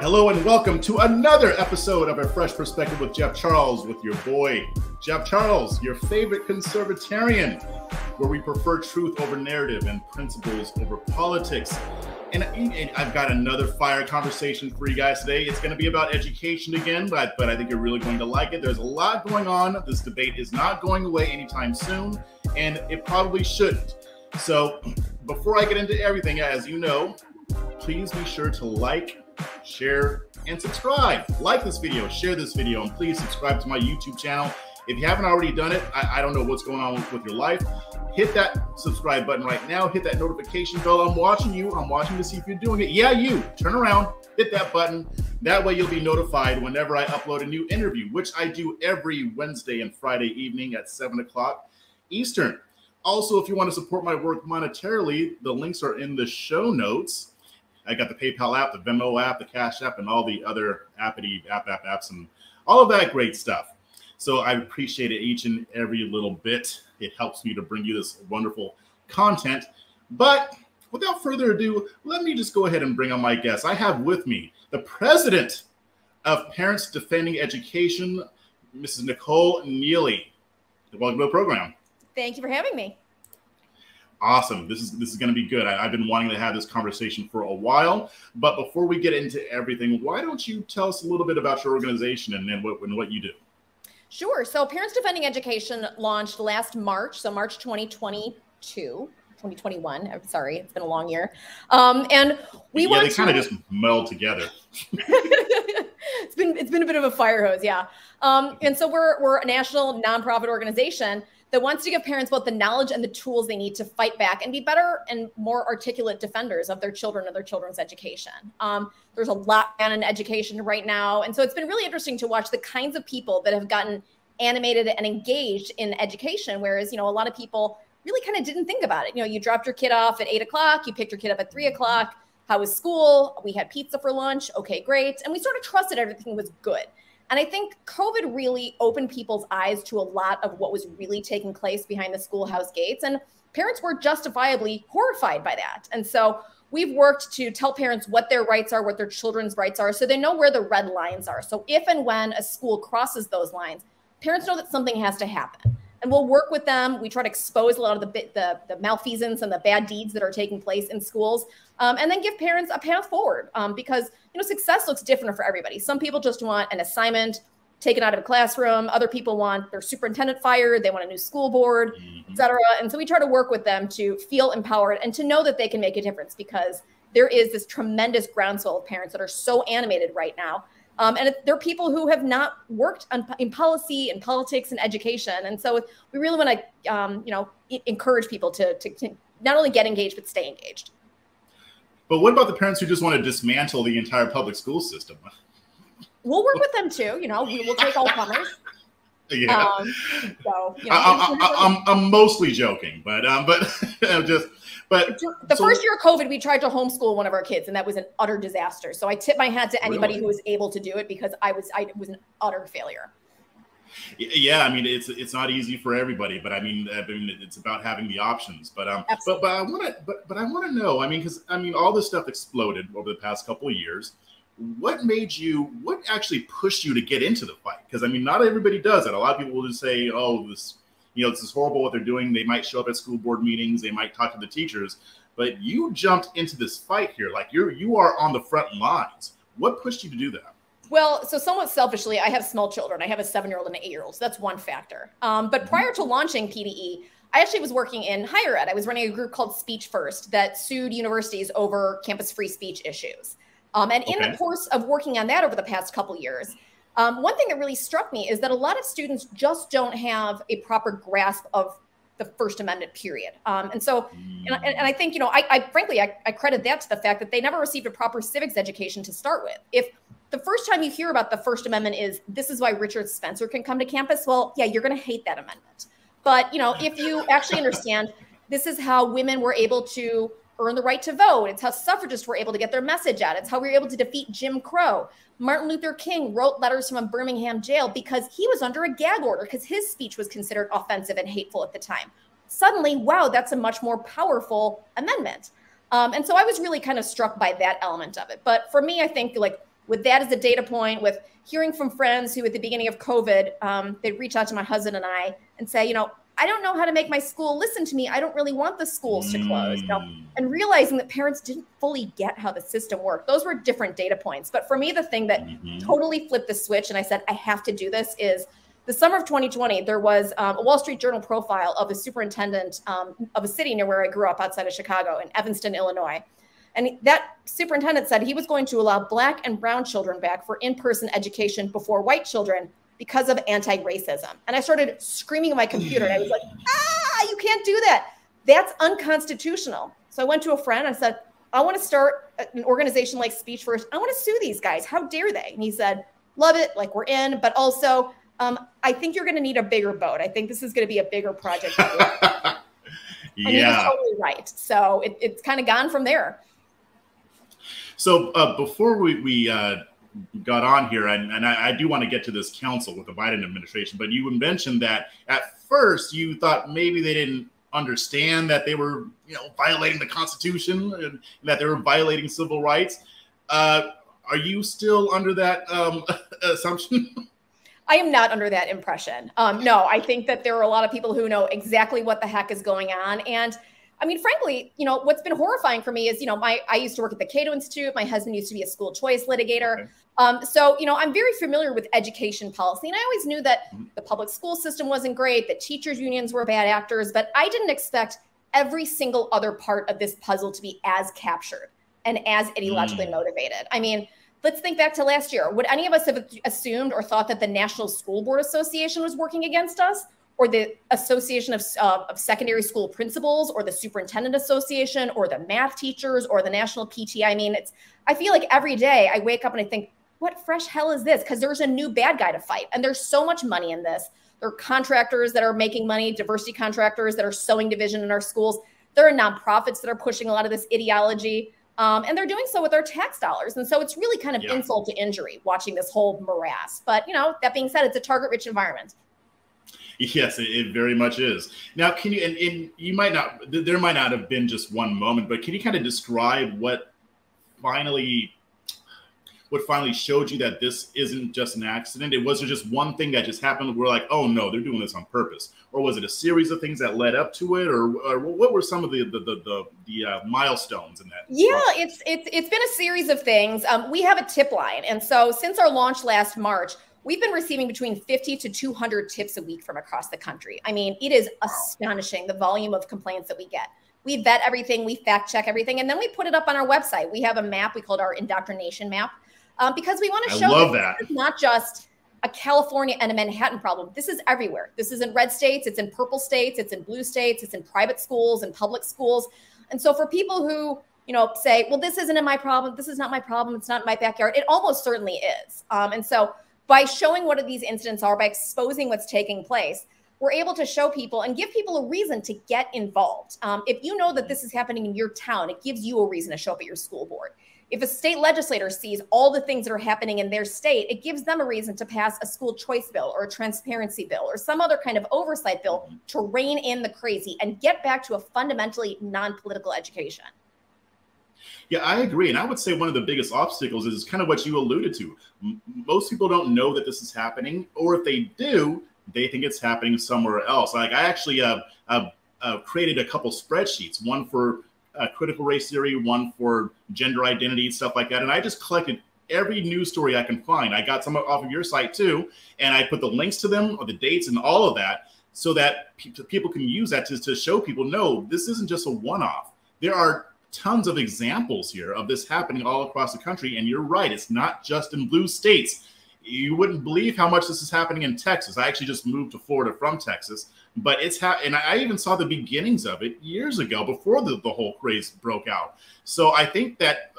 Hello and welcome to another episode of A Fresh Perspective with Jeff Charles, with your boy, Jeff Charles, your favorite conservatarian, where we prefer truth over narrative and principles over politics. And I've got another fire conversation for you guys today. It's going to be about education again, but I think you're really going to like it. There's a lot going on. This debate is not going away anytime soon, and it probably shouldn't. So before I get into everything, as you know, please be sure to like, share, and subscribe. Like this video, share this video, and please subscribe to my YouTube channel. If you haven't already done it, I don't know what's going on with your life. Hit that subscribe button right now. Hit that notification bell. I'm watching you. I'm watching to see if you're doing it. Yeah, you. Turn around. Hit that button. That way you'll be notified whenever I upload a new interview, which I do every Wednesday and Friday evening at 7 o'clock Eastern. Also, if you want to support my work monetarily, the links are in the show notes. I got the PayPal app, the Venmo app, the CashApp, and all the other apps, and all of that great stuff. So I appreciate it each and every little bit. It helps me to bring you this wonderful content. But without further ado, let me just go ahead and bring on my guest. I have with me the president of Parents Defending Education, Mrs. Nicole Neily. Welcome to the program. Thank you for having me. Awesome. This is going to be good. I've been wanting to have this conversation for a while, but before we get into everything, why don't you tell us a little bit about your organization and what you do? Sure. So Parents Defending Education launched last March, so March 2021. I'm sorry, it's been a long year. And we they kind of just meld together. It's been a bit of a fire hose, yeah. And so we're a national nonprofit organization that wants to give parents both the knowledge and the tools they need to fight back and be better and more articulate defenders of their children and their children's education. There's a lot going on in education right now. And so it's been really interesting to watch the kinds of people that have gotten animated and engaged in education, whereas, a lot of people really kind of didn't think about it. You dropped your kid off at 8 o'clock, you picked your kid up at 3 o'clock. How was school? We had pizza for lunch. Okay, great. And we sort of trusted everything was good. And I think COVID really opened people's eyes to a lot of what was really taking place behind the schoolhouse gates. And parents were justifiably horrified by that. And so we've worked to tell parents what their rights are, what their children's rights are, so they know where the red lines are. So if and when a school crosses those lines, parents know that something has to happen. And we'll work with them. We try to expose a lot of the malfeasance and the bad deeds that are taking place in schools, and then give parents a path forward, because success looks different for everybody. Some people just want an assignment taken out of a classroom. Other people want their superintendent fired. They want a new school board, et cetera. And so we try to work with them to feel empowered and to know that they can make a difference, because there is this tremendous groundswell of parents that are so animated right now. And they're people who have not worked in policy and politics and education. And so we really want to, encourage people to not only get engaged, but stay engaged. But what about the parents who just want to dismantle the entire public school system? We'll work with them too. We'll take all comers. Yeah. I'm mostly joking, but the first year of COVID, we tried to homeschool one of our kids, and that was an utter disaster. So I tip my hat to anybody who was able to do it, because I was an utter failure. Yeah, I mean, it's not easy for everybody, but I mean it's about having the options. But I want to know, because all this stuff exploded over the past couple of years. What actually pushed you to get into the fight? Because not everybody does that. A lot of people will just say, oh, this is horrible what they're doing. They might show up at school board meetings, they might talk to the teachers, but you jumped into this fight here. Like you are on the front lines. What pushed you to do that? Well, so somewhat selfishly, I have small children. I have a 7-year-old and an 8-year-old. So that's one factor. But prior to launching PDE, I actually was working in higher ed. I was running a group called Speech First that sued universities over campus free speech issues. And in the course of working on that over the past couple of years, one thing that really struck me is that a lot of students just don't have a proper grasp of the First Amendment, period. And so, and I think, I credit that to the fact that they never received a proper civics education to start with. If the first time you hear about the First Amendment is, this is why Richard Spencer can come to campus, well, yeah, you're going to hate that amendment. But, if you actually understand, this is how women were able to earn the right to vote. It's how suffragists were able to get their message out. It's how we were able to defeat Jim Crow. Martin Luther King wrote letters from a Birmingham jail because he was under a gag order because his speech was considered offensive and hateful at the time. Suddenly, wow, that's a much more powerful amendment. And so I was really kind of struck by that element of it. But for me, I think like with that as a data point, with hearing from friends who at the beginning of COVID, they'd reach out to my husband and I and say, I don't know how to make my school listen to me. I don't really want the schools to close. And realizing that parents didn't fully get how the system worked. Those were different data points. But for me, the thing that totally flipped the switch and I said, I have to do this is the summer of 2020, there was a Wall Street Journal profile of a superintendent of a city near where I grew up outside of Chicago in Evanston, Illinois. And that superintendent said he was going to allow Black and brown children back for in-person education before white children because of anti-racism. And I started screaming at my computer and I was like, you can't do that. That's unconstitutional. So I went to a friend and I said, I want to start an organization like Speech First. I want to sue these guys. How dare they? And he said, love it. Like, we're in, but also I think you're going to need a bigger boat. I think this is going to be a bigger project. And he was totally right. So it's kind of gone from there. So before we got on here, and I do want to get to this council with the Biden administration, but you mentioned that at first you thought maybe they didn't understand that they were, violating the Constitution and that they were violating civil rights. Are you still under that assumption? I am not under that impression. No, I think that there are a lot of people who know exactly what the heck is going on. And I mean, frankly, what's been horrifying for me is, I used to work at the Cato Institute. My husband used to be a school choice litigator. Okay. So, I'm very familiar with education policy. And I always knew that the public school system wasn't great, that teachers unions were bad actors, but I didn't expect every single other part of this puzzle to be as captured and as ideologically motivated. I mean, let's think back to last year. Would any of us have assumed or thought that the National School Board Association was working against us, or the Association of Secondary School Principals, or the Superintendent Association, or the math teachers, or the National PTA? I mean, I feel like every day I wake up and I think, what fresh hell is this? Because there's a new bad guy to fight. And there's so much money in this. There are contractors that are making money, diversity contractors that are sewing division in our schools. There are nonprofits that are pushing a lot of this ideology. And they're doing so with our tax dollars. And so it's really kind of insult to injury watching this whole morass. But, that being said, it's a target-rich environment. Yes, it very much is. Now, can you, and you might not, there might not have been just one moment, but can you kind of describe what finally showed you that this isn't just an accident? It wasn't just one thing that just happened. We're like, oh no, they're doing this on purpose. Or was it a series of things that led up to it? Or what were some of the milestones in that? Yeah, it's been a series of things. We have a tip line. And so since our launch last March, we've been receiving between 50 to 200 tips a week from across the country. I mean, it is astonishing, the volume of complaints that we get. We vet everything, we fact check everything, and then we put it up on our website. We have a map, we call it our indoctrination map, because we want to show that it's not just a California and a Manhattan problem. This is everywhere. This is in red states, it's in purple states, it's in blue states, it's in private schools and public schools. And so for people who, say, well, this isn't in my problem, this is not my problem, it's not in my backyard, it almost certainly is. And so by showing what these incidents are, by exposing what's taking place, we're able to show people and give people a reason to get involved. If you know that this is happening in your town, it gives you a reason to show up at your school board. If a state legislator sees all the things that are happening in their state, it gives them a reason to pass a school choice bill or a transparency bill or some other kind of oversight bill to rein in the crazy and get back to a fundamentally non-political education. Yeah, I agree. And I would say one of the biggest obstacles is kind of what you alluded to. Most people don't know that this is happening, or if they do, they think it's happening somewhere else. Like I actually created a couple spreadsheets, one for critical race theory, one for gender identity, stuff like that. And I just collected every news story I can find. I got some off of your site too. And I put the links to them or the dates and all of that so that people can use that to show people, no, this isn't just a one-off. There are tons of examples here of this happening all across the country. And you're right, it's not just in blue states. You wouldn't believe how much this is happening in Texas. I actually just moved to Florida from Texas, but it's and I even saw the beginnings of it years ago before the whole craze broke out. So I think that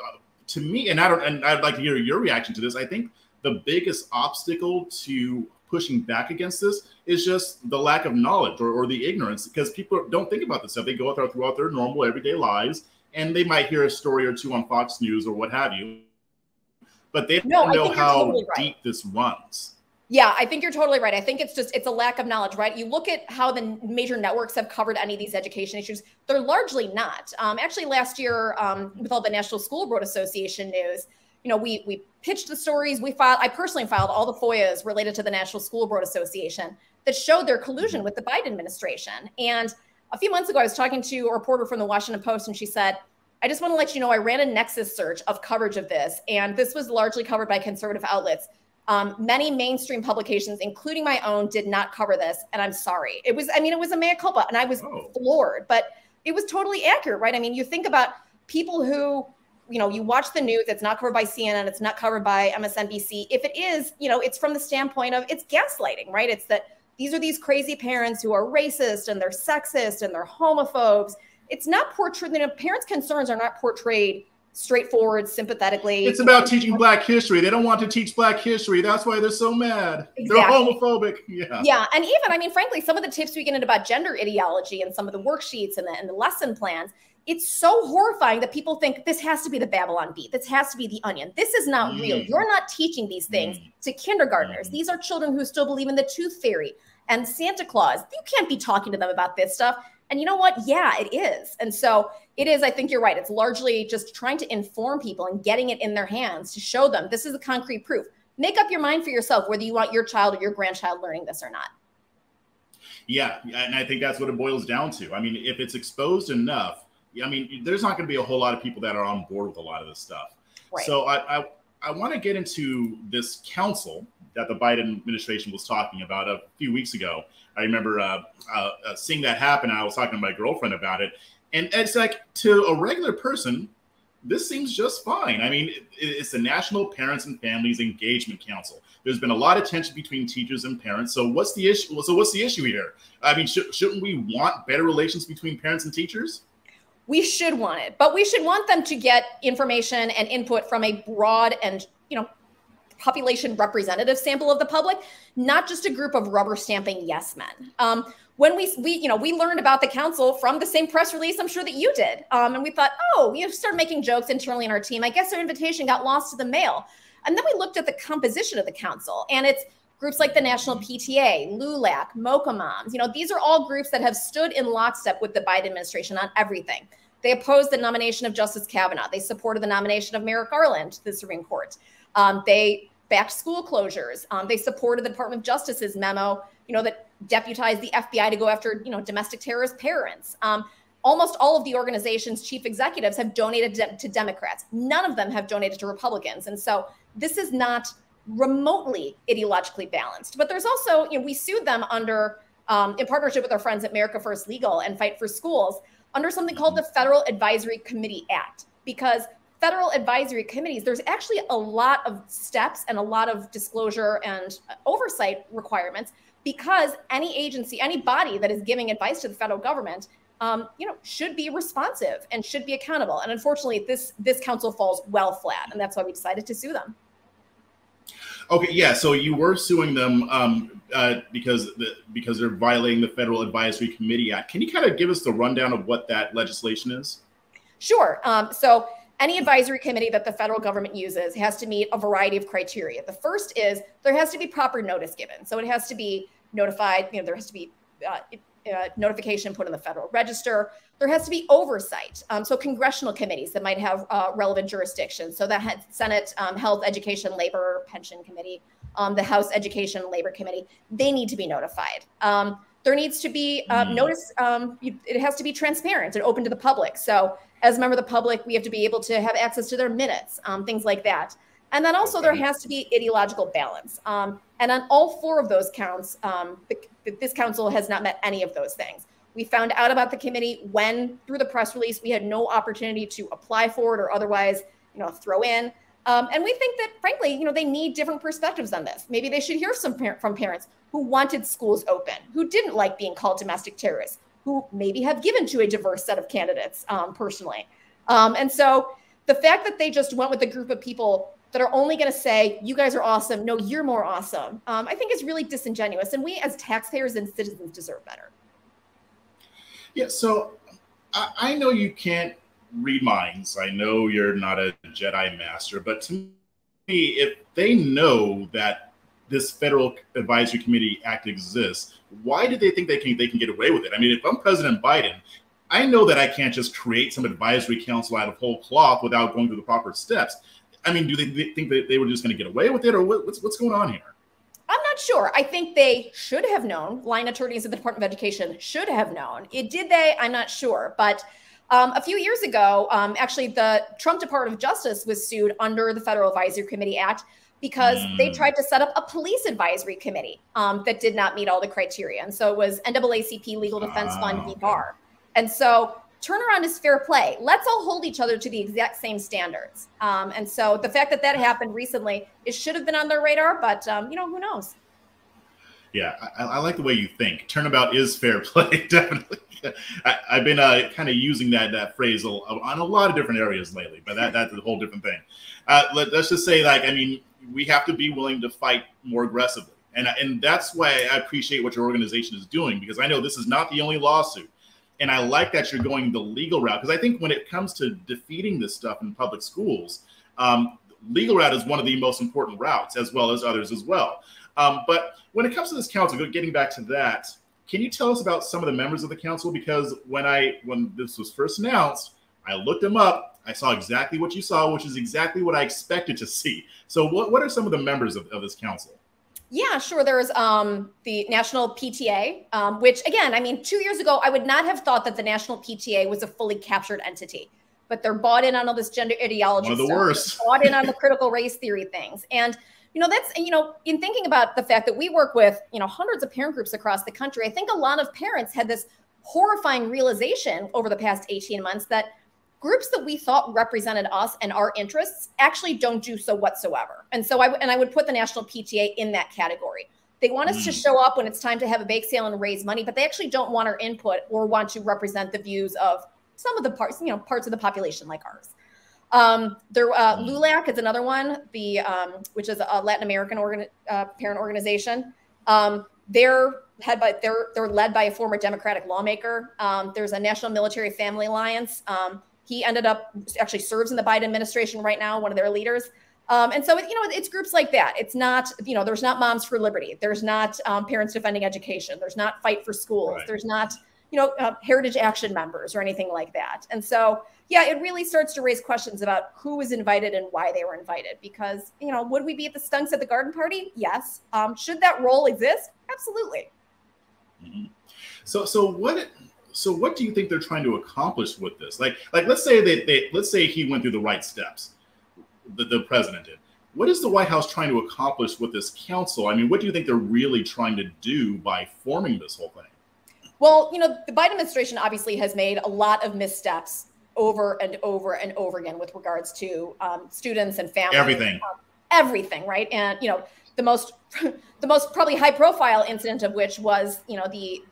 to me, and I'd like to hear your reaction to this. I think the biggest obstacle to pushing back against this is just the lack of knowledge or the ignorance, because people don't think about this stuff. They go throughout their normal everyday lives, and they might hear a story or two on Fox News or what have you, but they don't know how deep this runs. Yeah, I think you're totally right. I think it's a lack of knowledge, right? You look at how the major networks have covered any of these education issues. They're largely not. Actually, last year, with all the National School Board Association news, we pitched the stories. I personally filed all the FOIAs related to the National School Board Association that showed their collusion with the Biden administration. And a few months ago, I was talking to a reporter from the Washington Post, and she said, I just want to let you know, I ran a Nexus search of coverage of this, and this was largely covered by conservative outlets. Many mainstream publications, including my own, did not cover this, and I'm sorry. It was a mea culpa, and I was floored, but it was totally accurate, right? I mean, you think about people who, you watch the news, it's not covered by CNN, it's not covered by MSNBC. If it is, it's from the standpoint of it's gaslighting, right? It's that these are these crazy parents who are racist and they're sexist and they're homophobes. It's not portrayed, parents' concerns are not portrayed straightforward, sympathetically. It's about teaching Black history. They don't want to teach Black history. That's why they're so mad. Exactly. They're homophobic. Yeah. Yeah. And even, frankly, some of the tips we get into about gender ideology and some of the worksheets and the lesson plans, it's so horrifying that people think this has to be the Babylon Bee. This has to be the Onion. This is not real. You're not teaching these things to kindergartners. These are children who still believe in the tooth fairy and Santa Claus. You can't be talking to them about this stuff. And you know what? Yeah, it is. And so it is, I think you're right. It's largely just trying to inform people and getting it in their hands to show them this is a concrete proof. Make up your mind for yourself whether you want your child or your grandchild learning this or not. Yeah, and I think that's what it boils down to. I mean, if it's exposed enough, there's not going to be a whole lot of people that are on board with a lot of this stuff. Right. So I want to get into this council that the Biden administration was talking about a few weeks ago. I remember seeing that happen. And I was talking to my girlfriend about it. And it's like, to a regular person, this seems just fine. I mean, it's the National Parents and Families Engagement Council. There's been a lot of tension between teachers and parents. So what's the issue? So what's the issue here? I mean, shouldn't we want better relations between parents and teachers? We should want it, but we should want them to get information and input from a broad and, population representative sample of the public, not just a group of rubber stamping yes men. When we learned about the council from the same press release, I'm sure that you did. And we thought, started making jokes internally in our team. I guess our invitation got lost to the mail. And then we looked at the composition of the council, and it's groups like the National PTA, LULAC, Mocha Moms. These are all groups that have stood in lockstep with the Biden administration on everything. They opposed the nomination of Justice Kavanaugh. They supported the nomination of Merrick Garland to the Supreme Court. They backed school closures. They supported the Department of Justice's memo, that deputized the FBI to go after, domestic terrorist parents. Almost all of the organization's chief executives have donated to Democrats. None of them have donated to Republicans. And so this is not remotely ideologically balanced. But there's also, we sued them under, in partnership with our friends at America First Legal and Fight for Schools, under something called the Federal Advisory Committee Act, because federal advisory committees, there's actually a lot of steps and a lot of disclosure and oversight requirements, because any agency, any body that is giving advice to the federal government, should be responsive and should be accountable. And unfortunately, this council falls well flat, and that's why we decided to sue them. Okay, yeah. So you were suing them because they're violating the Federal Advisory Committee Act. Can you kind of give us the rundown of what that legislation is? Sure. So any advisory committee that the federal government uses has to meet a variety of criteria. The first is there has to be proper notice given. So it has to be notified. There has to be notification put in the Federal Register. There has to be oversight. So congressional committees that might have relevant jurisdiction. So the Senate Health, Education, Labor, Pension Committee, the House Education and Labor Committee, they need to be notified. There needs to be notice. It has to be transparent and open to the public. So as a member of the public, we have to be able to have access to their minutes, things like that. And then also there has to be ideological balance. And on all four of those counts, this council has not met any of those things. We found out about the committee when, through the press release, we had no opportunity to apply for it or otherwise, throw in. And we think that, frankly, they need different perspectives on this. Maybe they should hear from parents who wanted schools open, who didn't like being called domestic terrorists, who maybe have given to a diverse set of candidates personally. And so the fact that they just went with a group of people that are only going to say, you guys are awesome, no, you're more awesome, I think is really disingenuous. And we as taxpayers and citizens deserve better. Yeah, so I know you can't read minds. I know you're not a Jedi master, but to me, if they know that this Federal Advisory Committee Act exists, why do they think they can get away with it? I mean, if I'm President Biden, I know that I can't just create some advisory council out of whole cloth without going through the proper steps. I mean, do they think that they were just going to get away with it, or what's going on here? I'm not sure. I think they should have known. Line attorneys at the Department of Education should have known. Did they? I'm not sure. But a few years ago, actually, the Trump Department of Justice was sued under the Federal Advisory Committee Act because they tried to set up a police advisory committee that did not meet all the criteria. And so it was NAACP Legal Defense Fund v. Barr. And so turnaround is fair play. Let's all hold each other to the exact same standards. And so the fact that that happened recently, it should have been on their radar, but who knows? Yeah, I like the way you think. Turnabout is fair play, definitely. I've been kind of using that phrase on a lot of different areas lately, but that's a whole different thing. Let's just say, we have to be willing to fight more aggressively. And that's why I appreciate what your organization is doing, because I know this is not the only lawsuit. And I like that you're going the legal route, because I think when it comes to defeating this stuff in public schools, legal route is one of the most important routes, as well as others as well. But when it comes to this council, getting back to that, can you tell us about some of the members of the council? Because when this was first announced, I looked them up. I saw exactly what you saw, which is exactly what I expected to see. So what are some of the members of this council? Yeah, sure. There's the National PTA, which, again, 2 years ago, I would not have thought that the National PTA was a fully captured entity, but they're bought in on all this gender ideology stuff. One of the worst. They're bought in on the critical race theory things. And, that's, in thinking about the fact that we work with, hundreds of parent groups across the country, I think a lot of parents had this horrifying realization over the past 18 months that groups that we thought represented us and our interests actually don't do so whatsoever. And so I would put the National PTA in that category. They want us to show up when it's time to have a bake sale and raise money, but they actually don't want our input or want to represent the views of some of the parts, parts of the population like ours. LULAC is another one, which is a Latin American parent organization. They're led by a former Democratic lawmaker. There's a National Military Family Alliance. He ended up actually serves in the Biden administration right now, one of their leaders. And so, it's groups like that. It's not, there's not Moms for Liberty. There's not Parents Defending Education. There's not Fight for Schools. Right. There's not, Heritage Action members or anything like that. And so, yeah, it really starts to raise questions about who was invited and why they were invited. Because, would we be at the stunts at the garden party? Yes. Should that role exist? Absolutely. Mm-hmm. So what do you think they're trying to accomplish with this? Like let's say he went through the right steps, the president did. What is the White House trying to accomplish with this council? What do you think they're really trying to do by forming this whole thing? Well, the Biden administration obviously has made a lot of missteps over and over and over again with regards to students and families. Everything, right? And the most probably high profile incident of which was the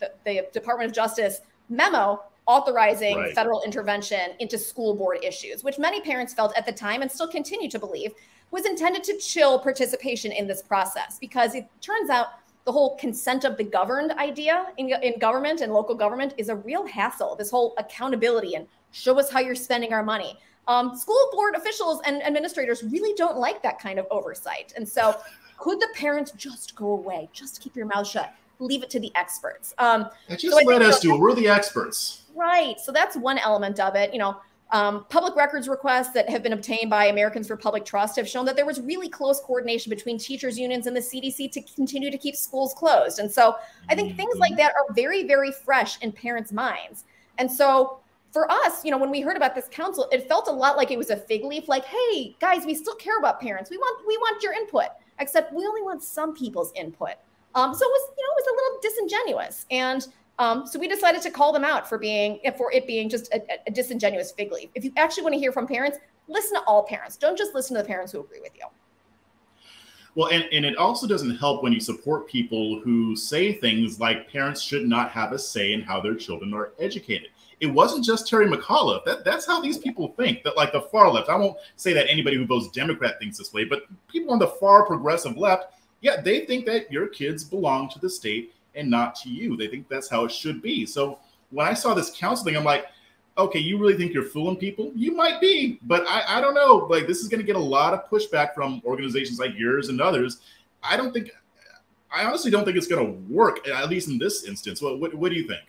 Department of Justice memo authorizing federal intervention into school board issues, which many parents felt at the time and still continue to believe was intended to chill participation in this process, because it turns out the whole consent of the governed idea in government and local government is a real hassle. This whole accountability and show us how you're spending our money. School board officials and administrators really don't like that kind of oversight. And so could the parents just go away? Just keep your mouth shut. Leave it to the experts. Let us do it. We're the experts. Right. So that's one element of it. Public records requests that have been obtained by Americans for Public Trust have shown that there was really close coordination between teachers unions and the CDC to continue to keep schools closed. And so I think things like that are very, very fresh in parents' minds. And so for us, when we heard about this council, it felt a lot like it was a fig leaf, like, hey, guys, we still care about parents. We want your input, except we only want some people's input. So it was a little disingenuous. And so we decided to call them out for it being just a disingenuous fig leaf. If you actually want to hear from parents, listen to all parents. Don't just listen to the parents who agree with you. Well, and it also doesn't help when you support people who say things like parents should not have a say in how their children are educated. It wasn't just Terry McAuliffe. That's how these people think, that like the far left. I won't say that anybody who votes Democrat thinks this way, but people on the far progressive left, yeah, they think that your kids belong to the state and not to you. They think that's how it should be. So when I saw this counseling, I'm like, okay, you really think you're fooling people? You might be, but I don't know. Like, this is going to get a lot of pushback from organizations like yours and others. I honestly don't think it's going to work, at least in this instance. What do you think?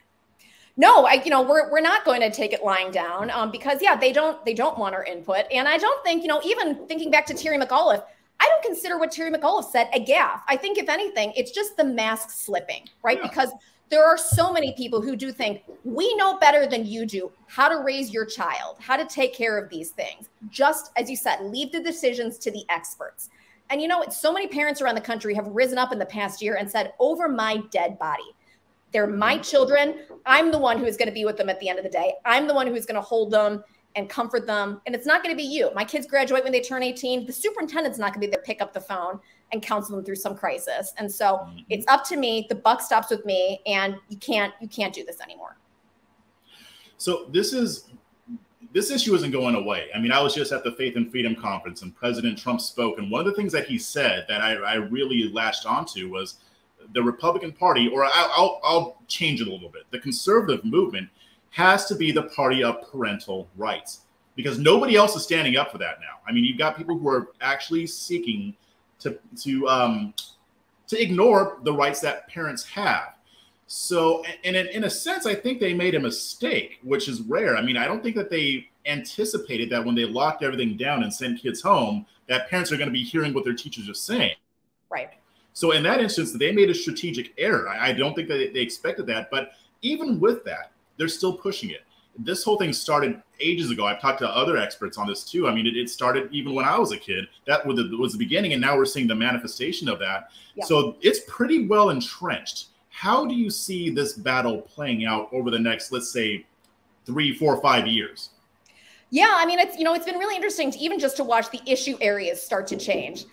No, we're not going to take it lying down because they don't want our input. And I don't think, even thinking back to Terry McAuliffe, I don't consider what Terry McAuliffe said a gaffe. I think if anything, it's just the mask slipping, right? Yeah. Because there are so many people who do think we know better than you do how to raise your child, how to take care of these things. Just as you said, leave the decisions to the experts. And so many parents around the country have risen up in the past year and said, over my dead body. They're my children. I'm the one who is going to be with them at the end of the day. I'm the one who's going to hold them and comfort them. And it's not going to be you. My kids graduate when they turn 18. The superintendent's not going to be there to pick up the phone and counsel them through some crisis. And so it's up to me. The buck stops with me, and you can't do this anymore. So this issue isn't going away. I mean, I was just at the Faith and Freedom Conference, and President Trump spoke. And one of the things that he said that I really latched onto was the Republican Party, or I'll change it a little bit. The conservative movement has to be the party of parental rights, because nobody else is standing up for that now. I mean, you've got people who are actually seeking to ignore the rights that parents have. So, and in a sense, I think they made a mistake, which is rare. I mean, I don't think that they anticipated that when they locked everything down and sent kids home, that parents are going to be hearing what their teachers are saying. Right. So in that instance, they made a strategic error. I don't think that they expected that. But even with that, they're still pushing it. This whole thing started ages ago. I've talked to other experts on this too. I mean, it started even when I was a kid. That was the beginning, and now we're seeing the manifestation of that. Yeah. So it's pretty well entrenched. How do you see this battle playing out over the next, let's say, 3, 4, 5 years? Yeah, I mean, it's been really interesting to even just to watch the issue areas start to change.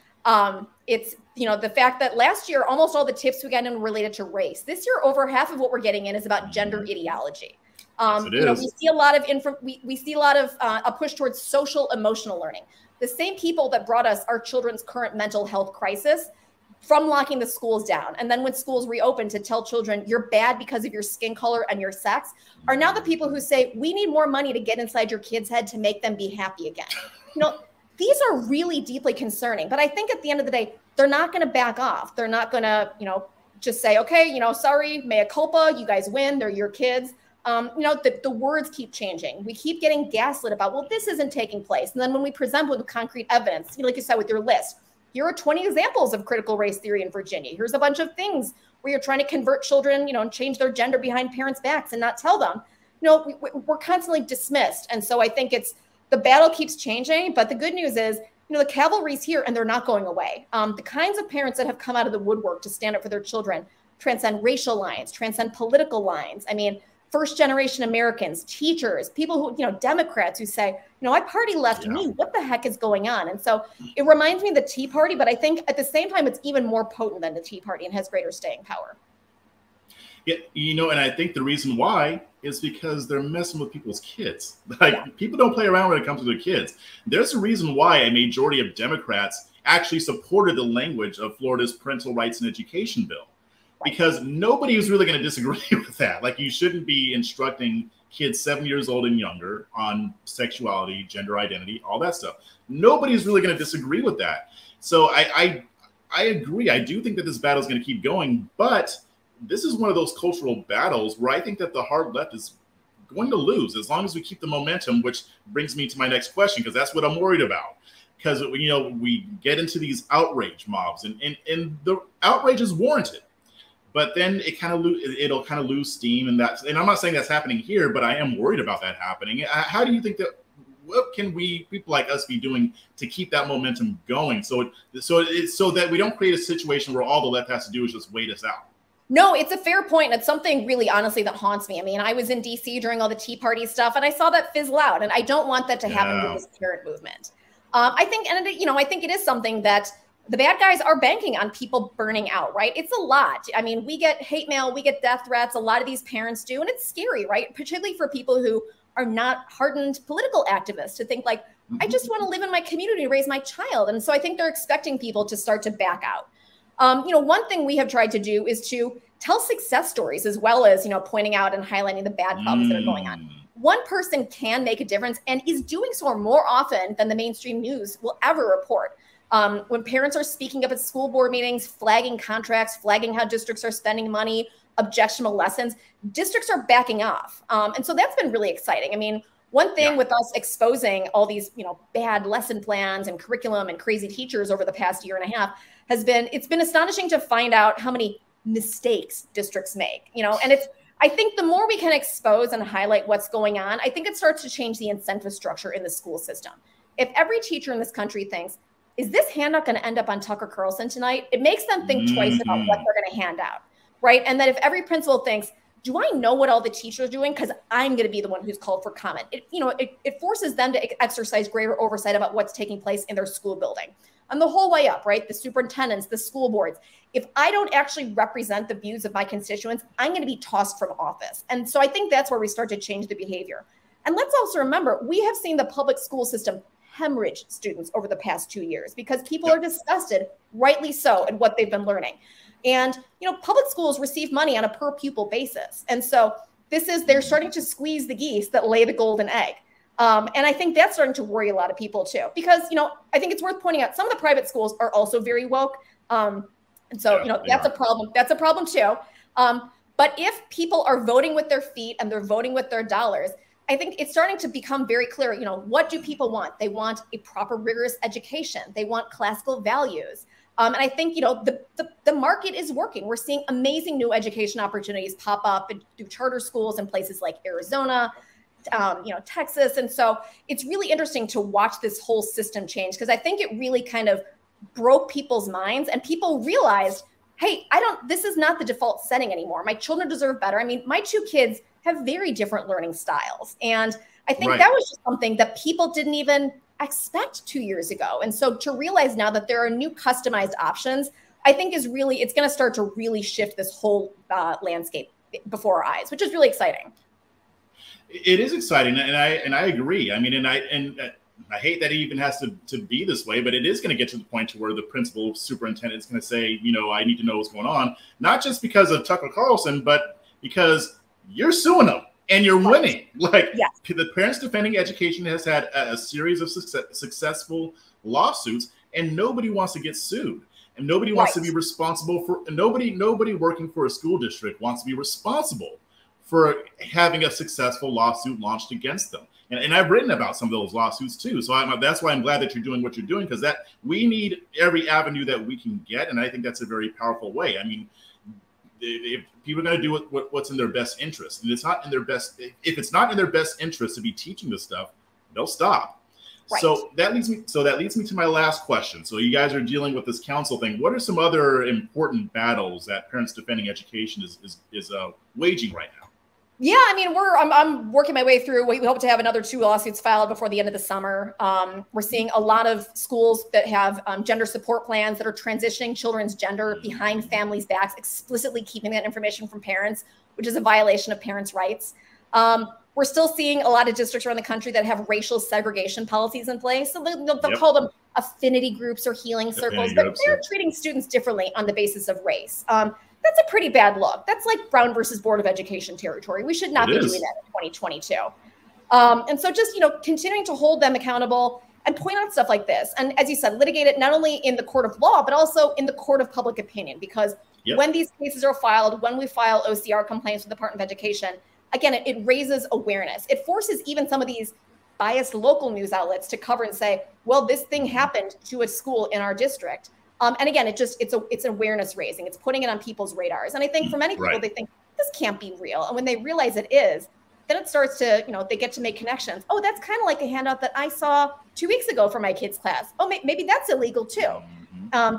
It's the fact that last year, almost all the tips we got in were related to race. This year, over half of what we're getting in is about gender ideology. Yes, we see a lot of we see a lot of a push towards social emotional learning. The same people that brought us our children's current mental health crisis from locking the schools down, and then when schools reopen to tell children you're bad because of your skin color and your sex, are now the people who say we need more money to get inside your kid's head to make them be happy again. These are really deeply concerning, but I think at the end of the day, they're not going to back off. They're not going to, just say, okay, sorry, mea culpa, you guys win, they're your kids. The words keep changing. We keep getting gaslit about, well, this isn't taking place. And then when we present with concrete evidence, like you said, with your list, here are 20 examples of critical race theory in Virginia. Here's a bunch of things where you're trying to convert children, and change their gender behind parents' backs and not tell them. We're constantly dismissed. And so I think the battle keeps changing, but the good news is, the cavalry's here and they're not going away. The kinds of parents that have come out of the woodwork to stand up for their children transcend racial lines, transcend political lines. I mean, first-generation Americans, teachers, people who, Democrats who say, I party left me. What the heck is going on? And so it reminds me of the Tea Party, but I think at the same time, it's even more potent than the Tea Party and has greater staying power. Yeah, and I think the reason why is because they're messing with people's kids. People don't play around when it comes to their kids. There's a reason why a majority of Democrats actually supported the language of Florida's Parental Rights and Education bill, because nobody was really going to disagree with that. You shouldn't be instructing kids 7 years old and younger on sexuality, gender identity, all that stuff. Nobody's really going to disagree with that. So I agree. I do think that this battle is going to keep going, but this is one of those cultural battles where I think that the hard left is going to lose as long as we keep the momentum, which brings me to my next question, because that's what I'm worried about. Because, we get into these outrage mobs and the outrage is warranted, but then it'll kind of lose steam. And I'm not saying that's happening here, but I am worried about that happening. How do you think what can people like us be doing to keep that momentum going so that we don't create a situation where all the left has to do is just wait us out? No, it's a fair point. It's something really, honestly, that haunts me. I mean, I was in DC during all the Tea Party stuff, and I saw that fizzle out, and I don't want that to happen with this parent movement. I think it is something that the bad guys are banking on people burning out, right? It's a lot. I mean, we get hate mail, we get death threats. A lot of these parents do, and it's scary, right? Particularly for people who are not hardened political activists to think I just want to live in my community and raise my child. And so I think they're expecting people to start to back out. One thing we have tried to do is to tell success stories as well as, pointing out and highlighting the bad problems that are going on. One person can make a difference and is doing so more often than the mainstream news will ever report. When parents are speaking up at school board meetings, flagging contracts, flagging how districts are spending money, objectionable lessons, districts are backing off. And so that's been really exciting. I mean, one thing with us exposing all these, bad lesson plans and curriculum and crazy teachers over the past year and a half has been, it's been astonishing to find out how many mistakes districts make, and I think the more we can expose and highlight what's going on, I think it starts to change the incentive structure in the school system. If every teacher in this country thinks, is this handout going to end up on Tucker Carlson tonight? It makes them think twice about what they're going to hand out, right? And then if every principal thinks, do I know what all the teachers are doing? Because I'm going to be the one who's called for comment. It forces them to exercise greater oversight about what's taking place in their school building. And the whole way up, right? The superintendents, the school boards. If I don't actually represent the views of my constituents, I'm going to be tossed from office. And so I think that's where we start to change the behavior. And let's also remember, we have seen the public school system hemorrhage students over the past 2 years because people are disgusted, rightly so, at what they've been learning. And, public schools receive money on a per pupil basis. And so they're starting to squeeze the geese that lay the golden egg. And I think that's starting to worry a lot of people too, because, I think it's worth pointing out some of the private schools are also very woke. And so, that's a problem. That's a problem too. But if people are voting with their feet and they're voting with their dollars, I think it's starting to become very clear, what do people want? They want a proper, rigorous education. They want classical values. And I think, the market is working. We're seeing amazing new education opportunities pop up through charter schools in places like Arizona, Texas. And so it's really interesting to watch this whole system change, because I think it really kind of broke people's minds and people realized, hey, this is not the default setting anymore. My children deserve better. I mean, my two kids have very different learning styles. And I think that was just something that people didn't even expect 2 years ago. And so to realize now that there are new customized options, I think it's going to start to really shift this whole landscape before our eyes, which is really exciting. It is exciting, and I agree. I mean, and I hate that it even has to be this way, but it is going to get to the point to where the principal superintendent is going to say, I need to know what's going on, not just because of Tucker Carlson, but because you're suing them and you're winning. The Parents Defending Education has had a series of successful lawsuits, and nobody wants to get sued. And nobody wants to be responsible for, nobody working for a school district wants to be responsible for having a successful lawsuit launched against them. And I've written about some of those lawsuits too. So that's why I'm glad that you're doing what you're doing, because that we need every avenue that we can get. And I think that's a very powerful way. I mean, if people are going to do what's in their best interest, and it's not in their best, if it's not in their best interest to be teaching this stuff, they'll stop. Right. So that leads me to my last question. So you guys are dealing with this council thing. What are some other important battles that Parents Defending Education is waging right now? Yeah, I mean, I'm working my way through. We hope to have another 2 lawsuits filed before the end of the summer. We're seeing a lot of schools that have gender support plans that are transitioning children's gender behind families' backs, explicitly keeping that information from parents, which is a violation of parents' rights. We're still seeing a lot of districts around the country that have racial segregation policies in place. So they'll call them affinity groups or healing circles, but they're treating students differently on the basis of race. That's a pretty bad look. That's like Brown versus Board of Education territory. We should not be doing that in 2022. And so just, continuing to hold them accountable and point out stuff like this. And as you said, litigate it not only in the court of law, but also in the court of public opinion, because when these cases are filed, when we file OCR complaints with the Department of Education, again, it raises awareness. It forces even some of these biased local news outlets to cover and say, well, this thing happened to a school in our district. And again, it's awareness raising. It's putting it on people's radars. And I think for many people, they think this can't be real. And when they realize it is, then it starts to, they get to make connections. Oh, that's kind of like a handout that I saw 2 weeks ago for my kids' class. Oh, maybe that's illegal too.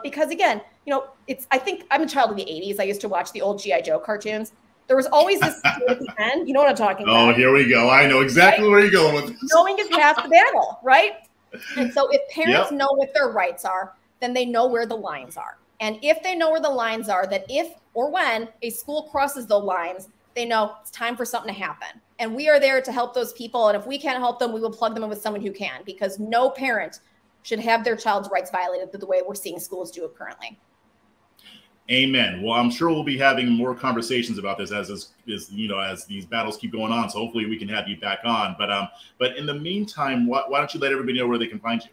Because again, I think I'm a child of the 80s. I used to watch the old G.I. Joe cartoons. There was always this at the end. You know what I'm talking about. Oh, here we go. I know exactly where you're going with this. Knowing is half the battle, right? And so if parents know what their rights are, then they know where the lines are. And if they know where the lines are, that if or when a school crosses those lines, they know it's time for something to happen. And we are there to help those people. And if we can't help them, we will plug them in with someone who can, because no parent should have their child's rights violated the way we're seeing schools do it currently. Amen. Well, I'm sure we'll be having more conversations about this as these battles keep going on. So hopefully we can have you back on. But in the meantime, why don't you let everybody know where they can find you?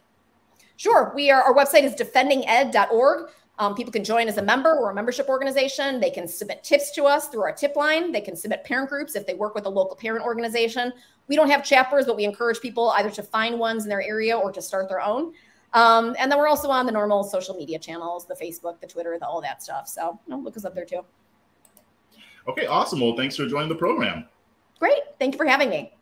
Sure. Our website is defendinged.org. People can join as a member or a membership organization. They can submit tips to us through our tip line. They can submit parent groups if they work with a local parent organization. We don't have chapters, but we encourage people either to find ones in their area or to start their own. And then we're also on the normal social media channels, the Facebook, the Twitter, all that stuff. So look us up there too. Okay, awesome. Well, thanks for joining the program. Great. Thank you for having me.